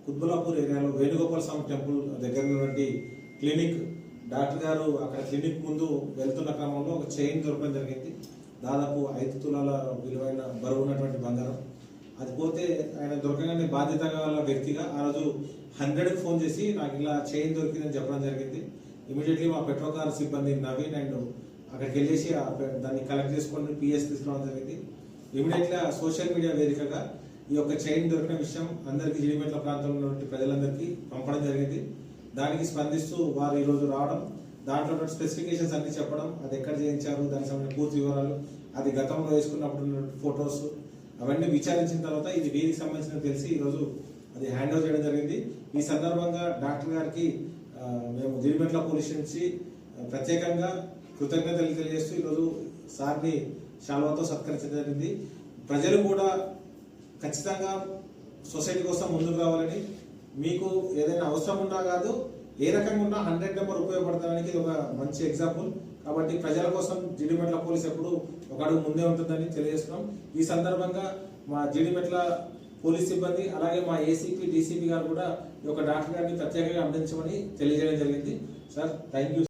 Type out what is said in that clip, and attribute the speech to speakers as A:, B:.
A: కుత్బులాపూర్ ఏరియాలో వేణుగోపాల స్వామి టెంపుల్ దగ్గర ఉన్నటువంటి క్లినిక్ డాక్టర్ గారు అక్కడ క్లినిక్ ముందు వెళ్తున్న క్రమంలో ఒక చైన్ దొరకడం జరిగింది. దాదాపు 5 తులాల విలువైన బరువు ఉన్నటువంటి బంగారం. అది పోతే ఆయన దొరకగానే బాధ్యత గల వ్యక్తిగా ఆ రోజు 100కి ఫోన్ చేసి నాకు ఇలా చైన్ దొరికిందని చెప్పడం జరిగింది. ఇమీడియట్లీ మా పెట్రోకార్ సిబ్బంది నవీన్ అండ్ అక్కడికి వెళ్ళేసి దాన్ని కలెక్ట్ చేసుకొని పిఎస్ తీసుకురావడం జరిగింది. ఇమీడియట్గా సోషల్ మీడియా వేదికగా ఈ యొక్క చైన్ దొరికిన విషయం అందరికీ జిడిమెట్ల ప్రాంతంలో ఉన్నటువంటి ప్రజలందరికీ పంపడం జరిగింది. దానికి స్పందిస్తూ వారు ఈరోజు రావడం, దాంట్లో స్పెసిఫికేషన్స్ అన్ని చెప్పడం, అది ఎక్కడ చేయించారు, దానికి సంబంధించిన పూర్తి వివరాలు, అది గతంలో వేసుకున్నప్పుడు ఉన్నటువంటి ఫొటోస్ అవన్నీ విచారించిన తర్వాత ఇది వీరికి సంబంధించిన తెలిసి ఈరోజు అది హ్యాండ్ ఓవర్ చేయడం జరిగింది. ఈ సందర్భంగా డాక్టర్ గారికి మేము జిడిమెట్ల పోలీస్ నుంచి ప్రత్యేకంగా కృతజ్ఞతలు తెలియజేస్తూ ఈరోజు సార్ని శాల్వాతో సత్కరించడం జరిగింది. ప్రజలు కూడా ఖచ్చితంగా సొసైటీ కోసం ముందుకు రావాలని, మీకు ఏదైనా అవసరం ఉన్నా కాదు ఏ రకంగా ఉన్నా 100 నెంబర్ ఉపయోగపడతానికి ఇది ఒక మంచి ఎగ్జాంపుల్. కాబట్టి ప్రజల కోసం జిడిమెట్ల పోలీస్ ఎప్పుడు ఒక అడుగు ముందే ఉంటుందని తెలియజేస్తున్నాం. ఈ సందర్భంగా మా జిడిమెట్ల పోలీస్ సిబ్బంది అలాగే మా ఏసీపీ డీసీపీ గారు కూడా ఈ యొక్క డాక్టర్ గారిని ప్రత్యేకంగా అభినందించమని తెలియజేయడం జరిగింది. Sir thank you.